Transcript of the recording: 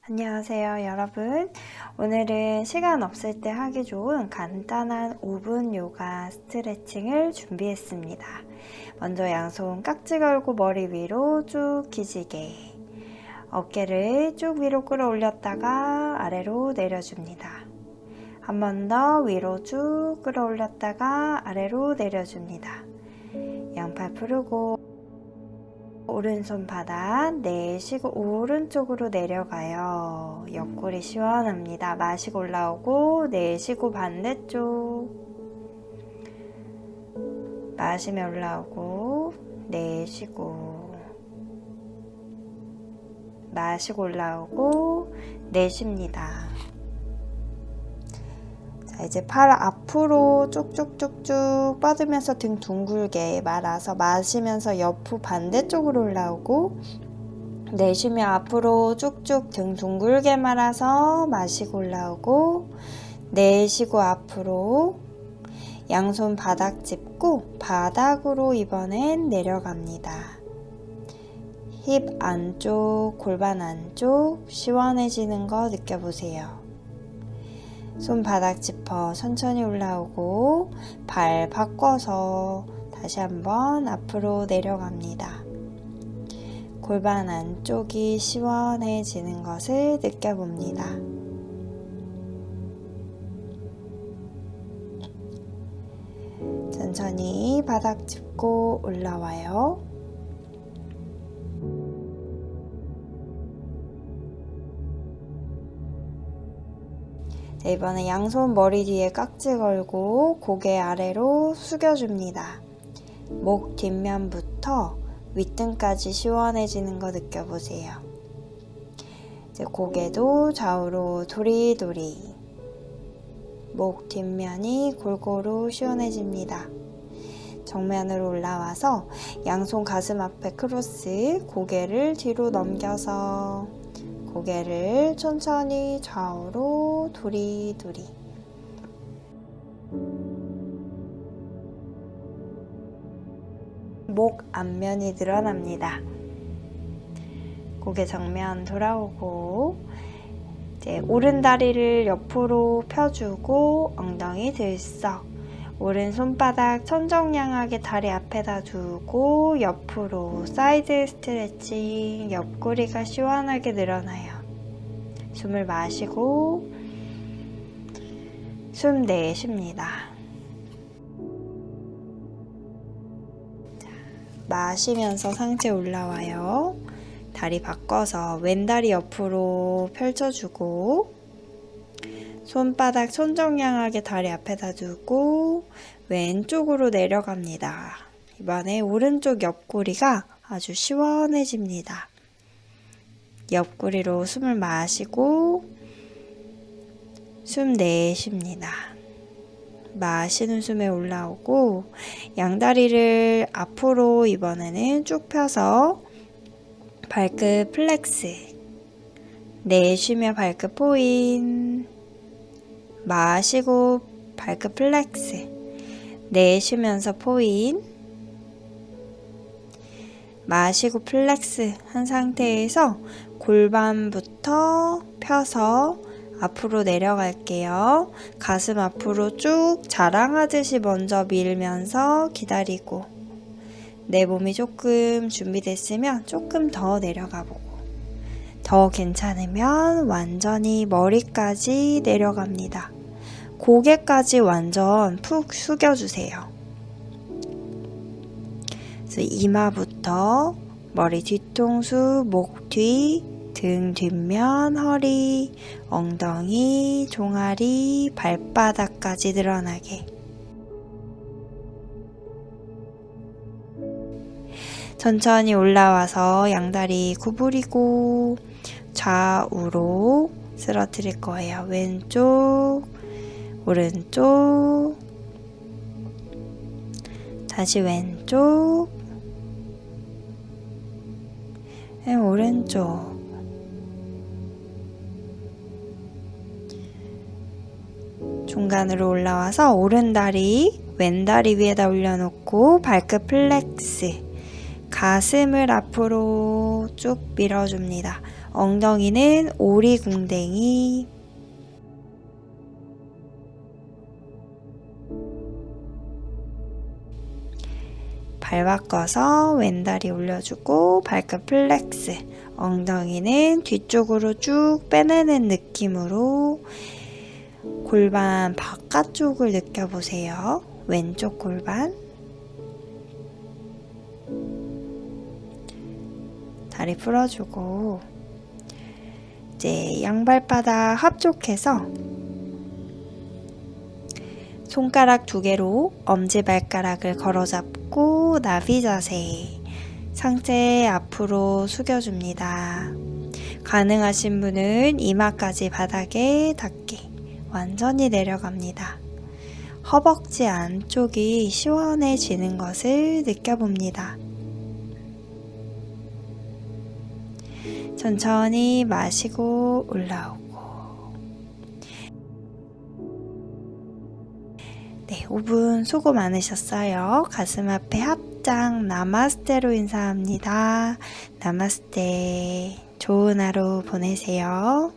안녕하세요, 여러분. 오늘은 시간 없을 때 하기 좋은 간단한 5분 요가 스트레칭을 준비했습니다. 먼저 양손 깍지 걸고 머리 위로 쭉 기지개, 어깨를 쭉 위로 끌어올렸다가 아래로 내려줍니다. 한 번 더 위로 쭉 끌어올렸다가 아래로 내려줍니다. 양팔 풀고 오른손 바닥 내쉬고 오른쪽으로 내려가요. 옆구리 시원합니다. 마시고 올라오고 내쉬고 반대쪽. 마시며 올라오고 내쉬고. 마시고 올라오고 내쉽니다. 자, 이제 팔 앞으로 쭉쭉쭉쭉 뻗으면서 등 둥글게 말아서 마시면서 옆으로 반대쪽으로 올라오고 내쉬며 앞으로 쭉쭉 등 둥글게 말아서 마시고 올라오고 내쉬고 앞으로 양손 바닥 짚고 바닥으로 이번엔 내려갑니다. 힙 안쪽, 골반 안쪽 시원해지는 거 느껴보세요. 손 바닥 짚어 천천히 올라오고 발 바꿔서 다시 한번 앞으로 내려갑니다. 골반 안쪽이 시원해지는 것을 느껴봅니다. 천천히 바닥 짚고 올라와요. 이번에 양손 머리 뒤에 깍지 걸고 고개 아래로 숙여줍니다. 목 뒷면부터 윗등까지 시원해지는 거 느껴보세요. 이제 고개도 좌우로 도리도리. 목 뒷면이 골고루 시원해집니다. 정면으로 올라와서 양손 가슴 앞에 크로스, 고개를 뒤로 넘겨서 고개를 천천히 좌우로 도리도리. 목 앞면이 늘어납니다. 고개 정면 돌아오고 이제 오른 다리를 옆으로 펴주고 엉덩이 들썩. 오른 손바닥 천정향하게 다리 앞에다 두고 옆으로 사이드 스트레칭. 옆구리가 시원하게 늘어나요. 숨을 마시고 숨 내쉽니다. 자, 마시면서 상체 올라와요. 다리 바꿔서 왼다리 옆으로 펼쳐주고 손바닥 천정향하게 다리 앞에다 두고 왼쪽으로 내려갑니다. 이번에 오른쪽 옆구리가 아주 시원해집니다. 옆구리로 숨을 마시고 숨 내쉽니다. 마시는 숨에 올라오고 양다리를 앞으로 이번에는 쭉 펴서 발끝 플렉스. 내쉬며 발끝 포인. 마시고 발끝 플렉스. 내쉬면서 포인. 마시고 플렉스 한 상태에서 골반부터 펴서 앞으로 내려갈게요. 가슴 앞으로 쭉 자랑하듯이 먼저 밀면서 기다리고 내 몸이 조금 준비됐으면 조금 더 내려가 보고 더 괜찮으면 완전히 머리까지 내려갑니다. 고개까지 완전 푹 숙여주세요. 그래서 이마부터 머리 뒤통수, 목 뒤, 등 뒷면, 허리, 엉덩이, 종아리, 발바닥까지 늘어나게. 천천히 올라와서 양다리 구부리고 좌우로 쓰러뜨릴 거예요. 왼쪽, 오른쪽, 다시 왼쪽, 오른쪽. 중간으로 올라와서 오른다리, 왼다리 위에다 올려놓고 발끝 플렉스. 가슴을 앞으로 쭉 밀어줍니다. 엉덩이는 오리궁뎅이. 발 바꿔서 왼다리 올려주고 발끝 플렉스. 엉덩이는 뒤쪽으로 쭉 빼내는 느낌으로 골반 바깥쪽을 느껴보세요. 왼쪽 골반. 다리 풀어주고 이제 양발바닥 합족해서 손가락 2개로 엄지발가락을 걸어잡고 나비 자세. 상체 앞으로 숙여줍니다. 가능하신 분은 이마까지 바닥에 닿게 완전히 내려갑니다. 허벅지 안쪽이 시원해지는 것을 느껴봅니다. 천천히 마시고 올라오고. 네, 5분 수고 많으셨어요. 가슴 앞에 합장 나마스테로 인사합니다. 나마스테. 좋은 하루 보내세요.